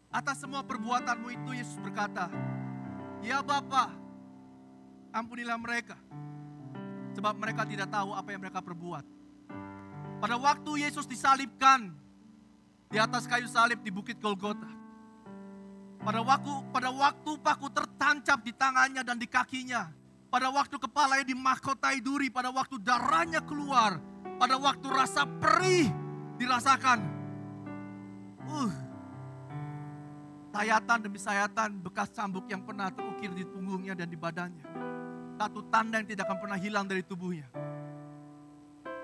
Atas semua perbuatanmu itu Yesus berkata, "Ya Bapa, ampunilah mereka, sebab mereka tidak tahu apa yang mereka perbuat." Pada waktu Yesus disalibkan di atas kayu salib di Bukit Golgota, pada waktu paku tertancap di tangannya dan di kakinya, pada waktu kepalanya dimahkotai duri, pada waktu darahnya keluar, pada waktu rasa perih dirasakan, sayatan demi sayatan bekas cambuk yang pernah terukir di punggungnya dan di badannya, satu tanda yang tidak akan pernah hilang dari tubuhnya.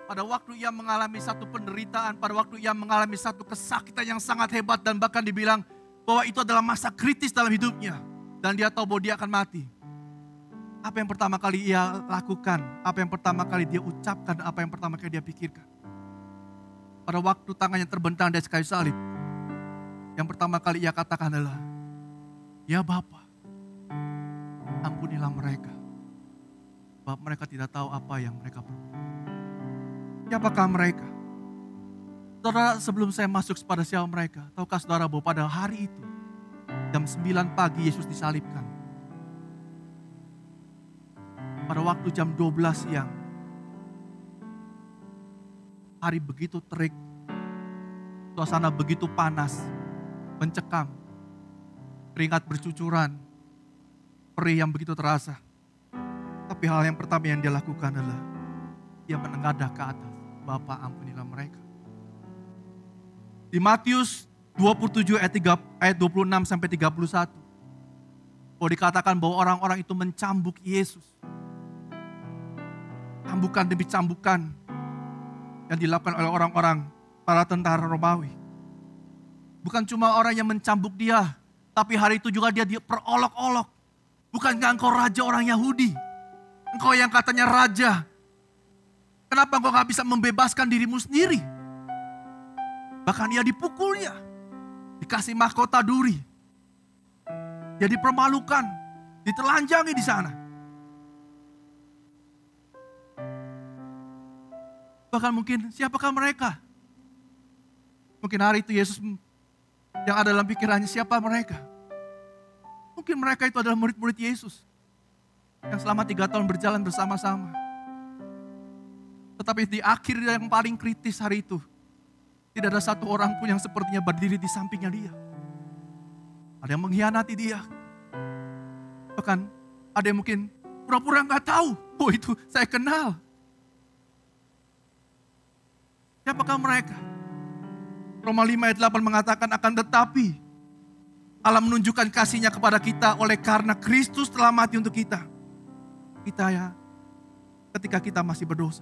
Pada waktu ia mengalami satu penderitaan, pada waktu ia mengalami satu kesakitan yang sangat hebat, dan bahkan dibilang bahwa itu adalah masa kritis dalam hidupnya, dan dia tahu bahwa dia akan mati. Apa yang pertama kali ia lakukan? Apa yang pertama kali dia ucapkan? Apa yang pertama kali dia pikirkan? Pada waktu tangannya terbentang dari kayu salib, yang pertama kali ia katakan adalah, "Ya Bapa, ampunilah mereka, sebab mereka tidak tahu apa yang mereka perbuat." Siapakah mereka? Saudara, sebelum saya masuk pada siapa mereka, tahukah saudara bahwa pada hari itu, jam 9 pagi Yesus disalibkan. Pada waktu jam 12 siang, hari begitu terik, suasana begitu panas, mencekam, keringat bercucuran, perih yang begitu terasa. Tapi hal yang pertama yang dia lakukan adalah, dia menengadah ke atas, "Bapa, ampunilah mereka." Di Matius 27 ayat 26 sampai 31. Bahwa dikatakan bahwa orang-orang itu mencambuk Yesus. Cambukan demi cambukan yang dilakukan oleh orang-orang para tentara Romawi. Bukan cuma orang yang mencambuk dia, tapi hari itu juga dia diperolok-olok. Bukankah engkau raja orang Yahudi? Engkau yang katanya raja. Kenapa engkau gak bisa membebaskan dirimu sendiri? Bahkan ia dipukulnya, dikasih mahkota duri, dia dipermalukan, ditelanjangi di sana. Bahkan mungkin siapakah mereka? Mungkin hari itu Yesus yang ada dalam pikirannya, siapa mereka? Mungkin mereka itu adalah murid-murid Yesus yang selama 3 tahun berjalan bersama-sama. Tetapi di akhir yang paling kritis hari itu, tidak ada satu orang pun yang sepertinya berdiri di sampingnya dia. Ada yang mengkhianati dia. Bahkan ada yang mungkin pura-pura gak tahu, oh itu saya kenal. Siapakah mereka? Roma 5 ayat 8 mengatakan, "Akan tetapi Allah menunjukkan kasih-Nya kepada kita oleh karena Kristus telah mati untuk kita." Kita ya, ketika kita masih berdosa.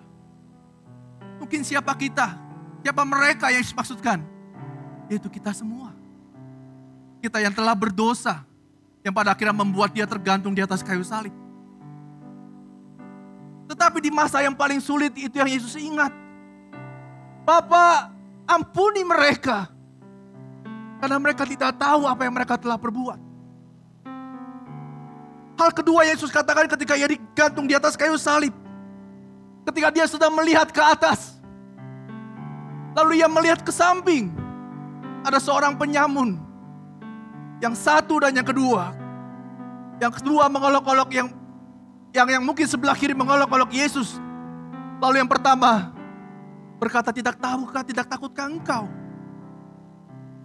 Mungkin siapa kita? Siapa mereka yang dimaksudkan? Yaitu kita semua. Kita yang telah berdosa, yang pada akhirnya membuat dia tergantung di atas kayu salib. Tetapi di masa yang paling sulit itu yang Yesus ingat. "Bapa, ampuni mereka, karena mereka tidak tahu apa yang mereka telah perbuat." Hal kedua Yesus katakan ketika ia digantung di atas kayu salib. Ketika dia sudah melihat ke atas, lalu ia melihat ke samping, ada seorang penyamun. Yang satu dan yang kedua. Yang kedua mengolok-olok yang mungkin sebelah kiri mengolok-olok Yesus. Lalu yang pertama berkata, "Tidak tahukah, tidak takutkah engkau?"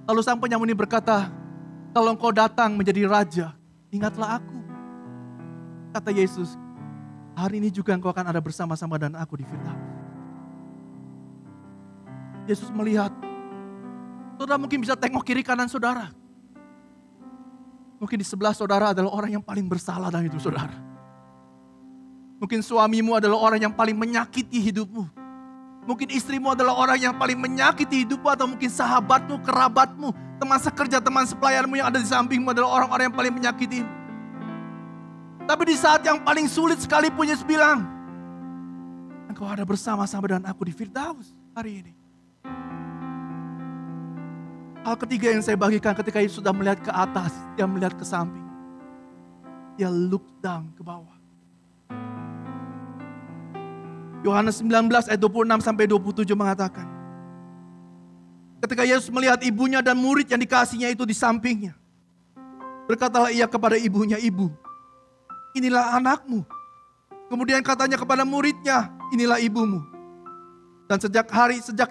Lalu sang penyamun ini berkata, "Kalau engkau datang menjadi raja, ingatlah aku." Kata Yesus, "Hari ini juga engkau akan ada bersama-sama dan aku di Firdaus." Yesus melihat. Saudara mungkin bisa tengok kiri kanan saudara. Mungkin di sebelah saudara adalah orang yang paling bersalah dalam hidup saudara. Mungkin suamimu adalah orang yang paling menyakiti hidupmu. Mungkin istrimu adalah orang yang paling menyakiti hidupmu. Atau mungkin sahabatmu, kerabatmu, teman sekerja, teman sepelayanmu yang ada di sampingmu adalah orang-orang yang paling menyakitimu. Tapi di saat yang paling sulit sekalipun Yesus bilang, "Engkau ada bersama-sama dengan aku di Firdaus hari ini." Hal ketiga yang saya bagikan ketika Yesus sudah melihat ke atas, dia melihat ke samping. Dia look down ke bawah. Yohanes 19 ayat 26 sampai 27 mengatakan, Ketika Yesus melihat ibunya dan murid yang dikasihnya itu di sampingnya, berkatalah ia kepada ibunya, "Ibu, inilah anakmu." Kemudian katanya kepada muridnya, "Inilah ibumu." Dan sejak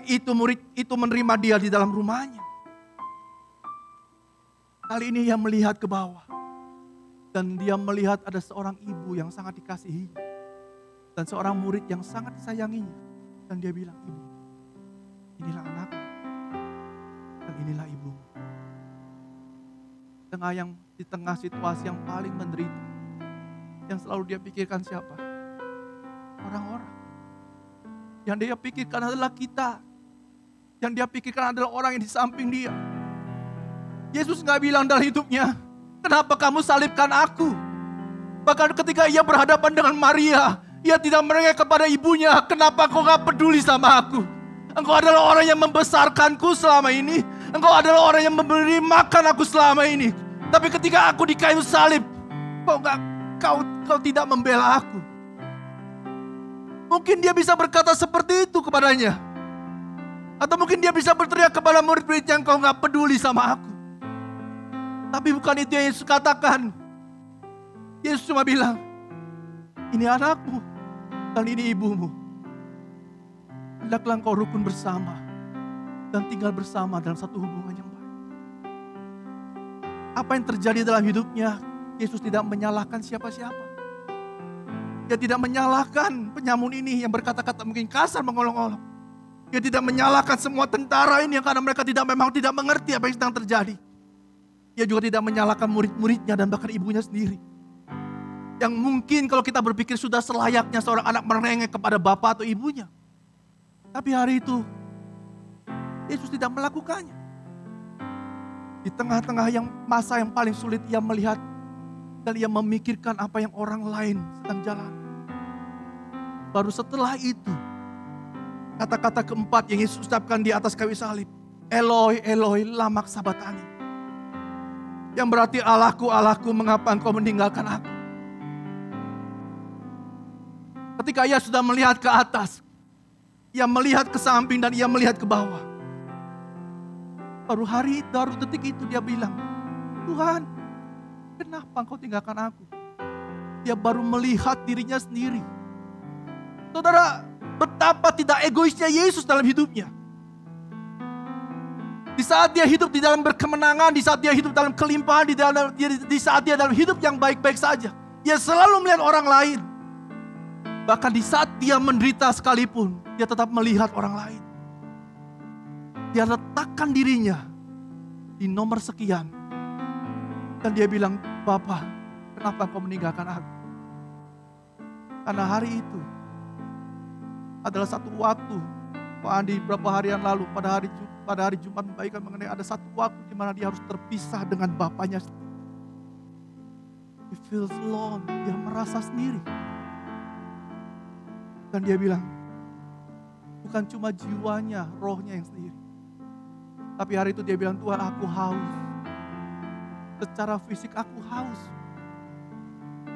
itu murid itu menerima dia di dalam rumahnya. Kali ini ia melihat ke bawah. Dan dia melihat ada seorang ibu yang sangat dikasihi. Dan seorang murid yang sangat disayanginya. Dan dia bilang, "Ibu, inilah anakmu. Dan inilah ibumu." Di tengah situasi yang paling menderita. Yang selalu dia pikirkan siapa? Orang-orang. Yang dia pikirkan adalah kita. Yang dia pikirkan adalah orang yang di samping dia. Yesus gak bilang dalam hidupnya, "Kenapa kamu salibkan aku?" Bahkan ketika ia berhadapan dengan Maria, ia tidak merengek kepada ibunya, "Kenapa kau gak peduli sama aku? Engkau adalah orang yang membesarkanku selama ini. Engkau adalah orang yang memberi makan aku selama ini. Tapi ketika aku di kayu salib, kau tidak membela aku." Mungkin dia bisa berkata seperti itu kepadanya. Atau mungkin dia bisa berteriak kepada murid-murid yang, "Kau gak peduli sama aku." Tapi bukan itu yang Yesus katakan. Yesus cuma bilang, "Ini anakmu dan ini ibumu. Hendaklah engkau rukun bersama dan tinggal bersama dalam satu hubungan yang baik." Apa yang terjadi dalam hidupnya, Yesus tidak menyalahkan siapa-siapa. Dia tidak menyalahkan penyamun ini yang berkata-kata mungkin kasar, mengolok-olok. Dia tidak menyalahkan semua tentara ini yang karena mereka memang tidak mengerti apa yang sedang terjadi. Dia juga tidak menyalahkan murid-muridnya dan bahkan ibunya sendiri. Yang mungkin kalau kita berpikir sudah selayaknya seorang anak merengek kepada bapak atau ibunya. Tapi hari itu, Yesus tidak melakukannya. Di tengah-tengah masa yang paling sulit, ia melihat dan ia memikirkan apa yang orang lain sedang jalan. Baru setelah itu, kata-kata keempat yang Yesus ucapkan di atas kayu salib, "Eloi, Eloi, lama sabachthani." Yang berarti, "Allahku, Allahku, mengapa engkau meninggalkan aku?" Ketika ia sudah melihat ke atas, ia melihat ke samping dan ia melihat ke bawah. Baru detik itu dia bilang, "Tuhan, kenapa engkau tinggalkan aku?" Dia baru melihat dirinya sendiri. Saudara, betapa tidak egoisnya Yesus dalam hidupnya. Di saat dia hidup di dalam berkemenangan, di saat dia hidup dalam kelimpahan, di saat dia dalam hidup yang baik-baik saja, dia selalu melihat orang lain. Bahkan di saat dia menderita sekalipun, dia tetap melihat orang lain. Dia letakkan dirinya di nomor sekian. Dan dia bilang, "Bapa, kenapa engkau meninggalkan aku?" Karena hari itu adalah satu waktu, Pak Andi beberapa hari yang lalu pada hari Jumat membagikan mengenai ada satu waktu di mana dia harus terpisah dengan bapaknya. He feels alone, dia merasa sendiri. Dan dia bilang, bukan cuma jiwanya, rohnya yang sendiri. Tapi hari itu dia bilang, "Tuhan, aku haus. Secara fisik aku haus."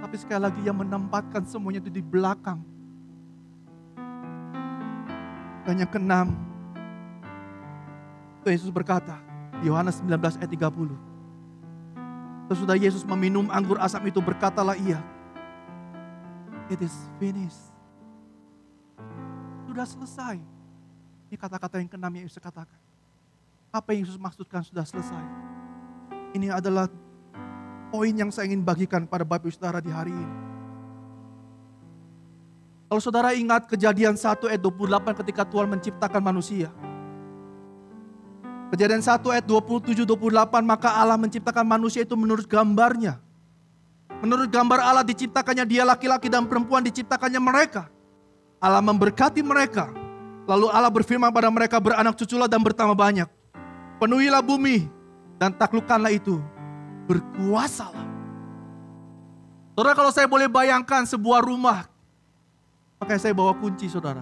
Tapi sekali lagi ia menempatkan semuanya itu di belakang. Dan yang keenam, Yesus berkata, Yohanes 19 ayat 30. Sesudah Yesus meminum anggur asam itu, berkatalah ia, "It is finished." Sudah selesai. Ini kata-kata yang keenam yang Yesus katakan. Apa yang Yesus maksudkan sudah selesai? Ini adalah poin yang saya ingin bagikan pada Bapak Ibu Saudara di hari ini. Kalau saudara ingat Kejadian 1 ayat 28 ketika Tuhan menciptakan manusia. Kejadian 1 ayat 27-28, maka Allah menciptakan manusia itu menurut gambarnya. Menurut gambar Allah diciptakannya dia, laki-laki dan perempuan diciptakannya mereka. Allah memberkati mereka. Lalu Allah berfirman pada mereka, "Beranak cuculah dan bertambah banyak. Penuhilah bumi dan taklukkanlah itu. Berkuasalah." Saudara, kalau saya boleh bayangkan sebuah rumah, makanya saya bawa kunci, saudara.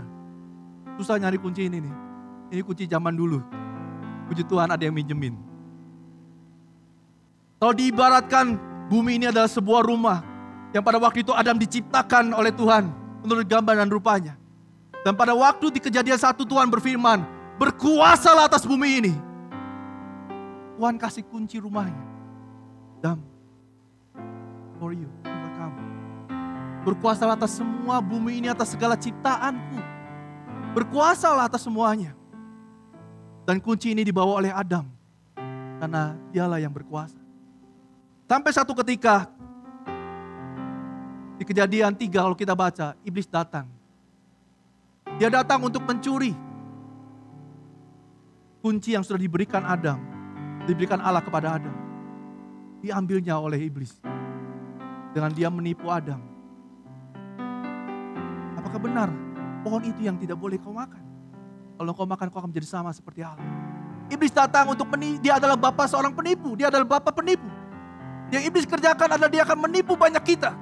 Susah nyari kunci ini nih. Ini kunci zaman dulu. Puji Tuhan ada yang minjemin. Kalau diibaratkan bumi ini adalah sebuah rumah yang pada waktu itu Adam diciptakan oleh Tuhan menurut gambar dan rupanya. Dan pada waktu di Kejadian 1 Tuhan berfirman, "Berkuasalah atas bumi ini Tuhan kasih kunci rumahnya. Adam, for you, untuk kamu. Berkuasalah atas semua bumi ini, atas segala ciptaanku. Berkuasalah atas semuanya. Dan kunci ini dibawa oleh Adam, karena dialah yang berkuasa. Sampai satu ketika, di Kejadian 3 kalau kita baca, iblis datang. Dia datang untuk mencuri kunci yang sudah diberikan Adam, diberikan Allah kepada Adam. Diambilnya oleh iblis. Dengan dia menipu Adam. Apakah benar pohon itu yang tidak boleh kau makan? Kalau kau makan, kau akan menjadi sama seperti Allah. Iblis datang untuk menipu. Dia adalah bapa seorang penipu. Dia adalah bapa penipu. Yang iblis kerjakan adalah dia akan menipu banyak kita.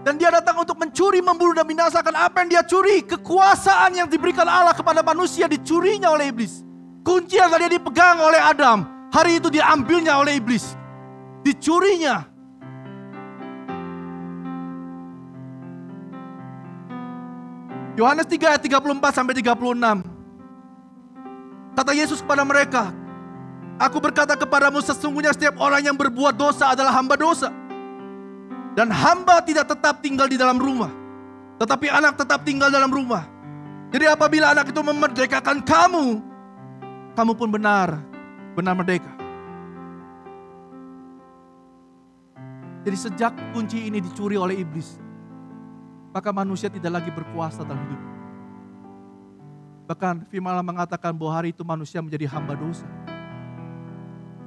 Dan dia datang untuk mencuri, membunuh, dan binasakan. Apa yang dia curi? Kekuasaan yang diberikan Allah kepada manusia dicurinya oleh iblis. Kunci yang tadi dipegang oleh Adam, hari itu diambilnya oleh iblis. Dicurinya. Yohanes 3 ayat 34 sampai 36. Kata Yesus kepada mereka, Aku berkata kepadamu, sesungguhnya setiap orang yang berbuat dosa adalah hamba dosa. Dan hamba tidak tetap tinggal di dalam rumah, tetapi anak tetap tinggal dalam rumah. Jadi apabila anak itu memerdekakan kamu, kamu pun benar merdeka. Jadi sejak kunci ini dicuri oleh iblis, maka manusia tidak lagi berkuasa dalam hidup. Bahkan firman Allah mengatakan bahwa hari itu manusia menjadi hamba dosa.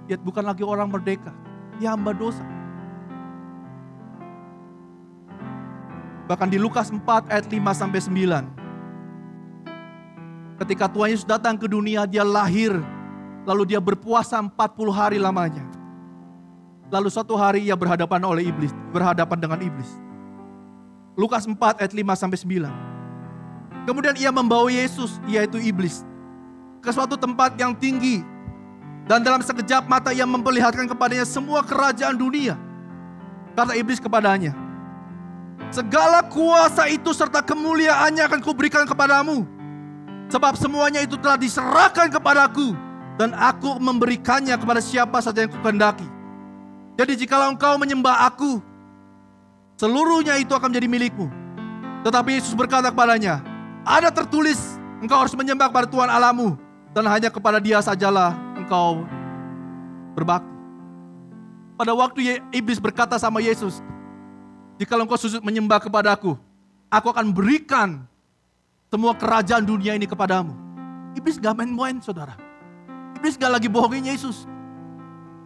Dia bukan lagi orang merdeka, dia hamba dosa. Bahkan di Lukas 4 ayat 5 sampai 9. Ketika Tuhan Yesus datang ke dunia, dia lahir, lalu dia berpuasa 40 hari lamanya. Lalu suatu hari ia berhadapan dengan iblis. Lukas 4 ayat 5 sampai 9. Kemudian ia membawa Yesus, yaitu iblis, ke suatu tempat yang tinggi. Dan dalam sekejap mata ia memperlihatkan kepadanya semua kerajaan dunia. Kata iblis kepadanya, segala kuasa itu serta kemuliaannya akan kuberikan kepadamu. Sebab semuanya itu telah diserahkan kepadaku. Dan aku memberikannya kepada siapa saja yang kukehendaki. Jadi jikalau engkau menyembah aku, seluruhnya itu akan menjadi milikmu. Tetapi Yesus berkata kepadanya, ada tertulis, engkau harus menyembah kepada Tuhan Allahmu. Dan hanya kepada dia sajalah engkau berbakti. Pada waktu iblis berkata sama Yesus, jikalau engkau sujud menyembah kepadaku, aku akan berikan semua kerajaan dunia ini kepadamu. Iblis gak main-main, saudara. Iblis gak lagi bohongin Yesus.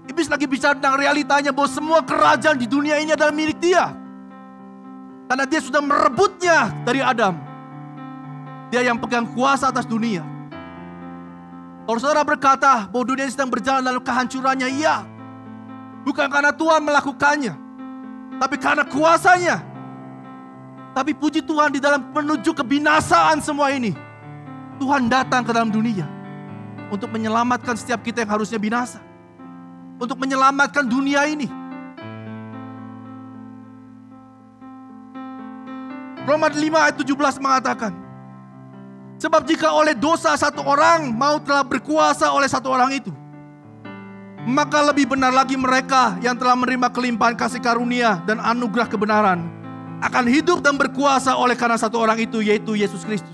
Iblis lagi bicara tentang realitanya bahwa semua kerajaan di dunia ini adalah milik dia. Karena dia sudah merebutnya dari Adam. Dia yang pegang kuasa atas dunia. Kalau saudara berkata bahwa dunia ini sedang berjalan dalam kehancurannya, iya. Bukan karena Tuhan melakukannya, tapi karena kuasanya. Tapi puji Tuhan, di dalam menuju kebinasaan semua ini, Tuhan datang ke dalam dunia untuk menyelamatkan setiap kita yang harusnya binasa. Untuk menyelamatkan dunia ini. Roma 5 ayat 17 mengatakan, sebab jika oleh dosa satu orang maut telah berkuasa oleh satu orang itu, maka lebih benar lagi mereka yang telah menerima kelimpahan kasih karunia dan anugerah kebenaran akan hidup dan berkuasa oleh karena satu orang itu, yaitu Yesus Kristus.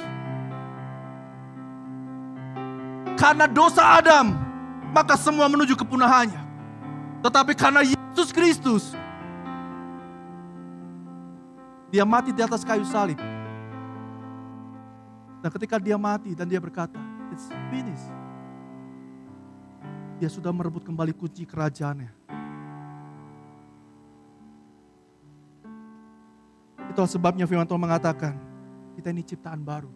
Karena dosa Adam, maka semua menuju kepunahannya. Tetapi karena Yesus Kristus, dia mati di atas kayu salib. Dan ketika dia mati dan dia berkata, it's finished. Dia sudah merebut kembali kunci kerajaannya. Itulah sebabnya firman Tuhan mengatakan, kita ini ciptaan baru.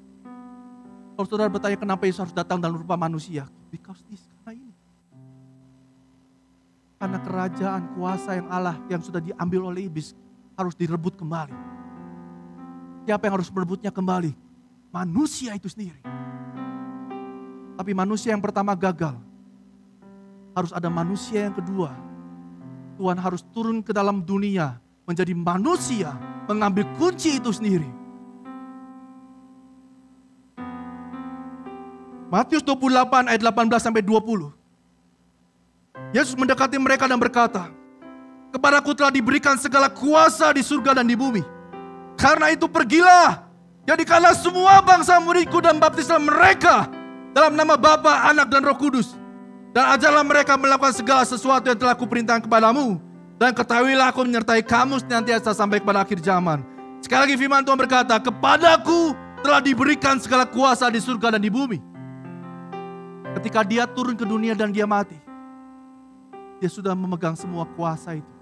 Kalau saudara bertanya kenapa Yesus harus datang dalam rupa manusia, because this, karena ini. Karena kerajaan, kuasa yang Allah yang sudah diambil oleh iblis harus direbut kembali. Siapa yang harus merebutnya kembali? Manusia itu sendiri. Tapi manusia yang pertama gagal. Harus ada manusia yang kedua. Tuhan harus turun ke dalam dunia menjadi manusia, mengambil kunci itu sendiri. Matius 28 ayat 18 sampai 20. Yesus mendekati mereka dan berkata, "Kepadaku telah diberikan segala kuasa di surga dan di bumi. Karena itu pergilah, jadikanlah semua bangsa muridku dan baptislah mereka dalam nama Bapa, Anak, dan Roh Kudus. Dan ajarlah mereka melakukan segala sesuatu yang telah kuperintahkan kepadamu. Dan ketahuilah aku menyertai kamu senantiasa sampai kepada akhir zaman." Sekali lagi firman Tuhan berkata, "Kepadaku telah diberikan segala kuasa di surga dan di bumi." Ketika dia turun ke dunia dan dia mati, dia sudah memegang semua kuasa itu.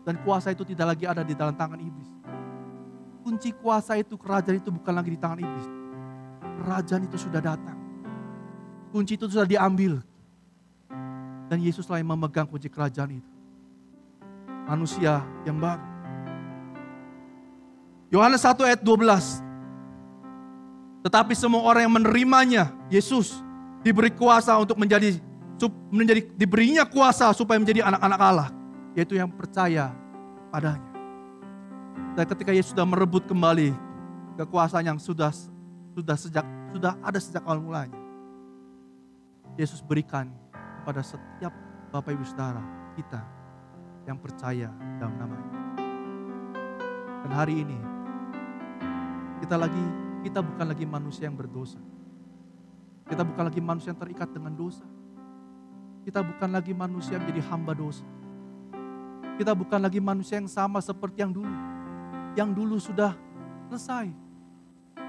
Dan kuasa itu tidak lagi ada di dalam tangan iblis. Kunci kuasa itu, kerajaan itu bukan lagi di tangan iblis. Kerajaan itu sudah datang. Kunci itu sudah diambil. Dan Yesuslah yang memegang kunci kerajaan itu. Manusia yang baru. Yohanes 1 ayat 12. Tetapi semua orang yang menerimanya, Yesus, diberi kuasa untuk diberinya kuasa supaya menjadi anak-anak Allah. Yaitu yang percaya padanya. Dan ketika Yesus sudah merebut kembali kekuasaan yang sudah ada sejak awal mulanya, Yesus berikan kepada setiap Bapak Ibu Saudara kita yang percaya dalam namanya. Dan hari ini kita bukan lagi manusia yang berdosa. Kita bukan lagi manusia yang terikat dengan dosa. Kita bukan lagi manusia yang menjadi hamba dosa. Kita bukan lagi manusia yang sama seperti yang dulu. Yang dulu sudah selesai.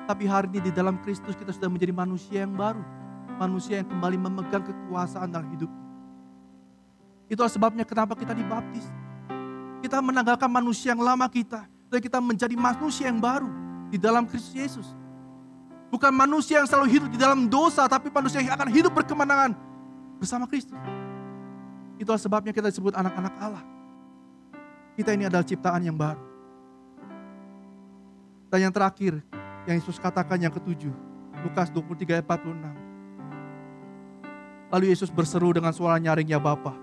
Tapi hari ini di dalam Kristus kita sudah menjadi manusia yang baru. Manusia yang kembali memegang kekuasaan dalam hidup. Itulah sebabnya kenapa kita dibaptis. Kita menanggalkan manusia yang lama kita. Dan kita menjadi manusia yang baru di dalam Kristus Yesus. Bukan manusia yang selalu hidup di dalam dosa, tapi manusia yang akan hidup berkemenangan bersama Kristus. Itulah sebabnya kita disebut anak-anak Allah. Kita ini adalah ciptaan yang baru. Dan yang terakhir, yang Yesus katakan yang ketujuh, Lukas 23 ayat 46. Lalu Yesus berseru dengan suara nyaring, "Ya Bapa,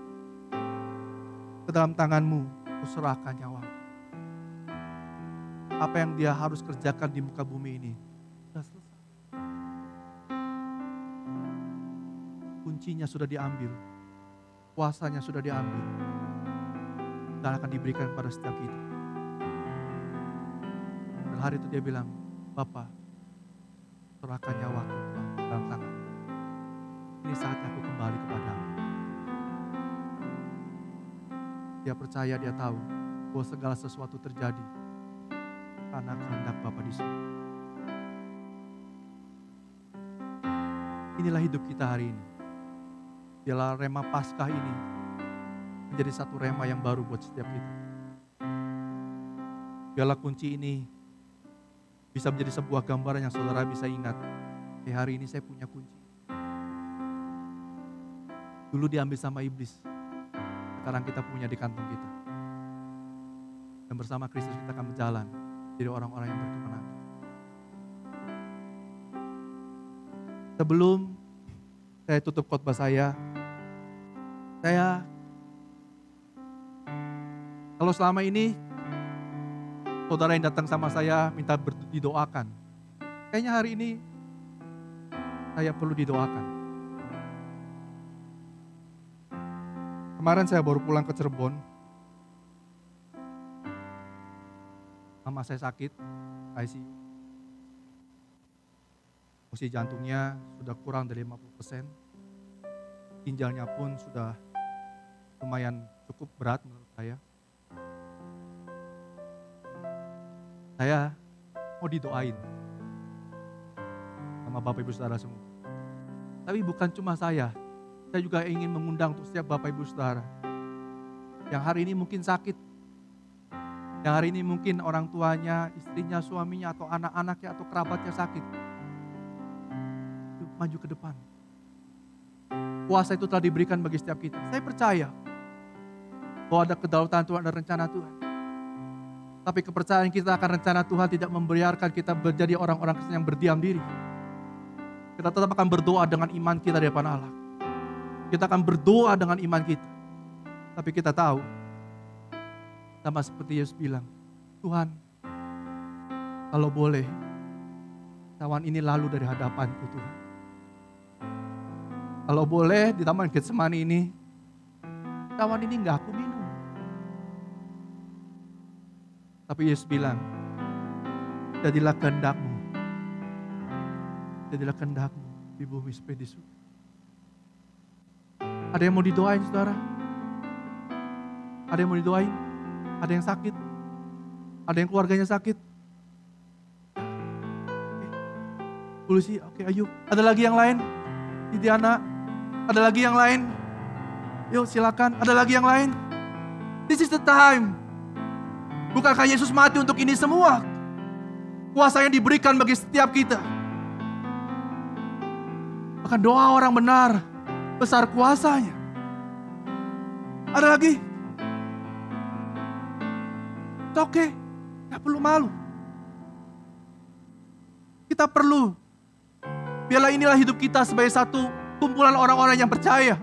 ke dalam tanganmu kuserahkan nyawaku." Apa yang dia harus kerjakan di muka bumi ini sudah selesai. Kuncinya sudah diambil, kuasanya sudah diambil, dan akan diberikan pada setiap kita. Dan hari itu dia bilang, "Bapa, serahkan nyawaku dalam tangan. Ini saatnya aku kembali kepadamu." Dia percaya, dia tahu bahwa segala sesuatu terjadi karena kehendak Bapa di surga. Inilah hidup kita hari ini. Biarlah rema Paskah ini menjadi satu rema yang baru buat setiap kita. Biarlah kunci ini bisa menjadi sebuah gambaran yang saudara bisa ingat. Hari ini saya punya kunci. Dulu diambil sama iblis. Sekarang kita punya di kantong kita. Dan bersama Kristus kita akan berjalan jadi orang-orang yang berkemenangan. Sebelum saya tutup khotbah saya kalau selama ini saudara yang datang sama saya minta didoakan, kayaknya hari ini saya perlu didoakan. Kemarin saya baru pulang ke Cirebon. Mama saya sakit, ICU. Fungsi jantungnya sudah kurang dari 50%. Ginjalnya pun sudah lumayan cukup berat menurut saya. Saya mau didoain sama Bapak Ibu Saudara semua. Tapi bukan cuma saya juga ingin mengundang untuk setiap Bapak Ibu Saudara yang hari ini mungkin sakit, yang hari ini mungkin orang tuanya, istrinya, suaminya, atau anak-anaknya, atau kerabatnya sakit. Yuk, maju ke depan. Kuasa itu telah diberikan bagi setiap kita. Saya percaya bahwa ada kedaulatan Tuhan, ada rencana Tuhan. Tapi kepercayaan kita akan rencana Tuhan tidak membiarkan kita menjadi orang-orang Kristen yang berdiam diri. Kita tetap akan berdoa dengan iman kita di depan Allah. Kita akan berdoa dengan iman kita. Tapi kita tahu, sama seperti Yesus bilang, "Tuhan, kalau boleh, cawan ini lalu dari hadapanku Tuhan. Kalau boleh di Taman Getsemani ini, cawan ini nggak aku minum. Tapi Yesus bilang, jadilah kehendakmu. Jadilah kehendakmu di bumi seperti di surga. Ada yang mau didoain, saudara? Ada yang mau didoain? Ada yang sakit? Ada yang keluarganya sakit? Polisi, oke, ayo. Ada lagi yang lain? Diana, ada lagi yang lain? Yuk silakan, ada lagi yang lain? This is the time. Bukankah Yesus mati untuk ini semua? Kuasa yang diberikan bagi setiap kita. Bahkan doa orang benar, besar kuasanya. Ada lagi? Oke, gak perlu malu. Kita perlu. Biarlah inilah hidup kita sebagai satu kumpulan orang-orang yang percaya.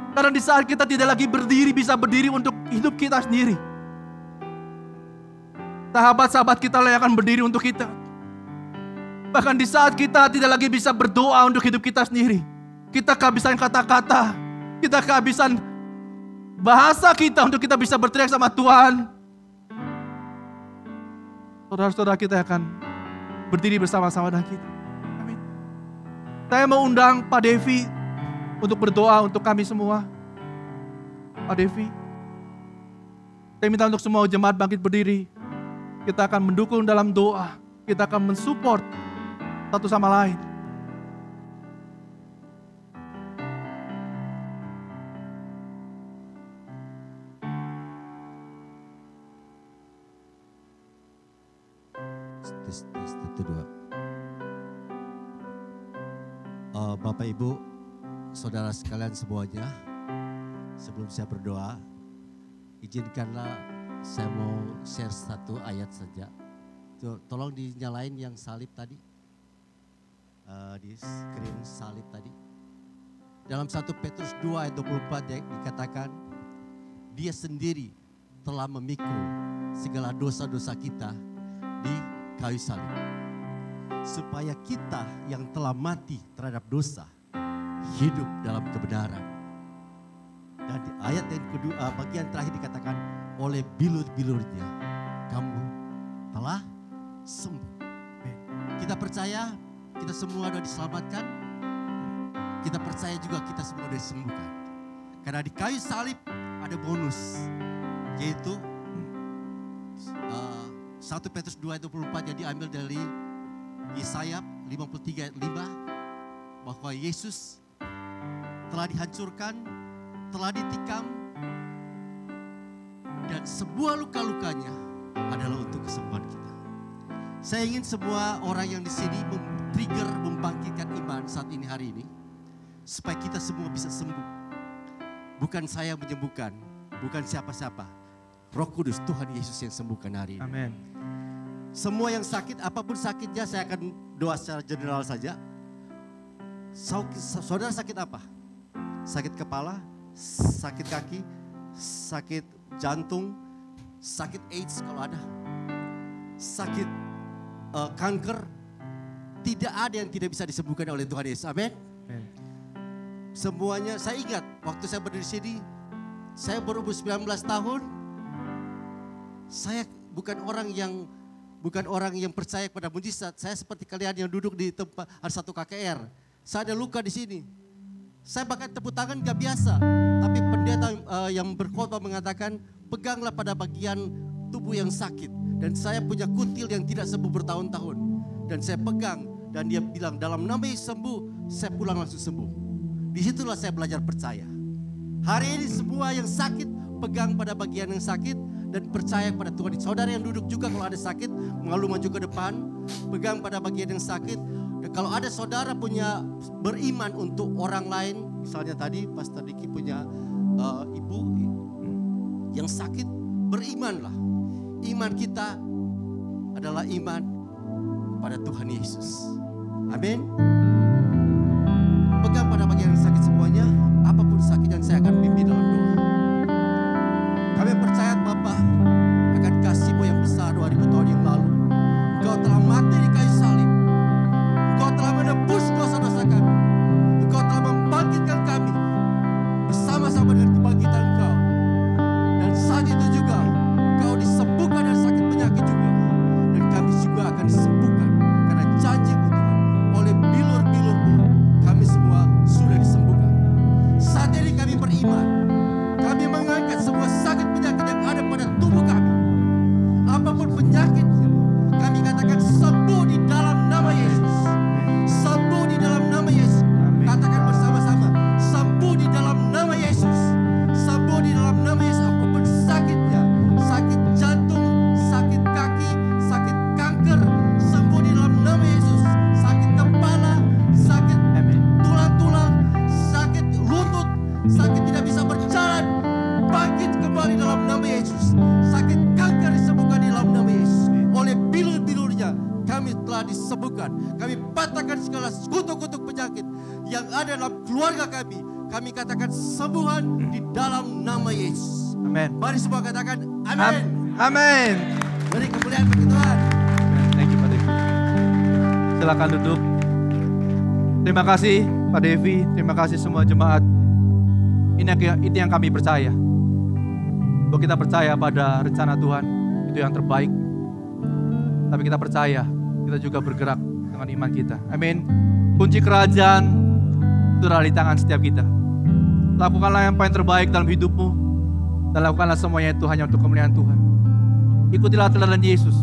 Karena di saat kita tidak lagi berdiri, bisa berdiri untuk hidup kita sendiri. Sahabat-sahabat kita lah yang akan berdiri untuk kita. Bahkan di saat kita tidak lagi bisa berdoa untuk hidup kita sendiri. Kita kehabisan kata-kata. Kita kehabisan bahasa kita untuk kita bisa berteriak sama Tuhan. Saudara-saudara kita akan berdiri bersama-sama dengan kita. Amin. Saya mau undang Pak Devi untuk berdoa untuk kami semua. Pak Devi. Saya minta untuk semua jemaat bangkit berdiri. Kita akan mendukung dalam doa. Kita akan mensupport satu sama lain. Bapak Ibu, saudara sekalian semuanya, sebelum saya berdoa, izinkanlah saya mau share satu ayat saja. Tolong dinyalain yang salib tadi, di screen salib tadi. Dalam 1 Petrus 2 ayat 24 dikatakan, Dia sendiri telah memikul segala dosa-dosa kita di kayu salib. Supaya kita yang telah mati terhadap dosa, hidup dalam kebenaran. Dan di ayat yang kedua, bagian terakhir dikatakan, oleh bilur-bilurnya kamu telah sembuh. Kita percaya kita semua sudah diselamatkan. Kita percaya juga kita semua sudah disembuhkan. Karena di kayu salib ada bonus, yaitu 1 Petrus 2 ayat 24 yang diambil dari Yesaya 53 ayat 5, bahwa Yesus telah dihancurkan, telah ditikam, dan sebuah luka-lukanya adalah untuk kesembuhan kita. Saya ingin semua orang yang di sini trigger membangkitkan iman saat ini hari ini, supaya kita semua bisa sembuh. Bukan saya yang menyembuhkan, bukan siapa-siapa. Roh Kudus, Tuhan Yesus yang sembuhkan hari ini. Amin. Semua yang sakit, apapun sakitnya, saya akan doa secara general saja. Saudara sakit apa? Sakit kepala, sakit kaki, sakit jantung, sakit AIDS kalau ada, sakit kanker. Tidak ada yang tidak bisa disembuhkan oleh Tuhan Yesus. Amin. Semuanya, saya ingat waktu saya berdiri di sini, saya berumur 19 tahun. Saya bukan orang yang percaya kepada mujizat. Saya seperti kalian yang duduk di tempat ada satu KKR. Saya ada luka di sini. Saya bahkan tepuk tangan gak biasa. Tapi pendeta yang berkhotbah mengatakan, peganglah pada bagian tubuh yang sakit. Dan saya punya kutil yang tidak sembuh bertahun-tahun. Dan saya pegang dan dia bilang, dalam nama Yesus sembuh, saya pulang langsung sembuh. Disitulah saya belajar percaya. Hari ini semua yang sakit, pegang pada bagian yang sakit. Dan percaya kepada Tuhan. Saudara yang duduk juga kalau ada sakit, malu maju ke depan, pegang pada bagian yang sakit. Dan kalau ada saudara punya beriman untuk orang lain, misalnya tadi Pastor Diki punya ibu yang sakit, berimanlah. Iman kita adalah iman pada Tuhan Yesus. Amin. Pegang pada bagian yang sakit semuanya, apapun sakit dan saya akan pimpin dalam doa. Kami percaya Bapa akan kasih-Mu yang besar 2000 tahun yang lalu. Engkau telah mati di kayu salib. Engkau telah menebus dosa-dosa kami. Engkau telah membangkitkan kami segala kutuk-kutuk penyakit yang ada dalam keluarga kami. Kami katakan sembuhan di dalam nama Yesus. Amin. Mari semua katakan amin. Amin. Beri kemuliaan bagi Tuhan. Thank you Pak Devi. Silakan duduk. Terima kasih Pak Devi, terima kasih semua jemaat. Itu yang kami percaya. Bahwa kita percaya pada rencana Tuhan, itu yang terbaik. Tapi kita percaya, kita juga bergerak dengan iman kita. Amin. Kunci kerajaan itu ada di tangan setiap kita. Lakukanlah yang paling terbaik dalam hidupmu. Dan lakukanlah semuanya itu hanya untuk kemuliaan Tuhan. Ikutilah teladan Yesus.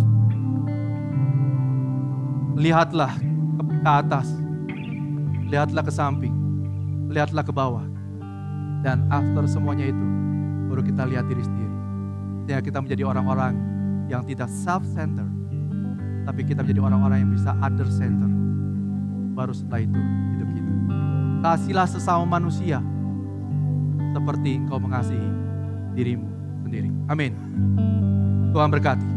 Lihatlah ke atas. Lihatlah ke samping. Lihatlah ke bawah. Dan after semuanya itu, baru kita lihat diri sendiri. Sehingga kita menjadi orang-orang yang tidak self-centered. Tapi kita menjadi orang-orang yang bisa other-centered. Baru setelah itu hidup kita. Kasihilah sesama manusia. Seperti engkau mengasihi dirimu sendiri. Amin. Tuhan berkati.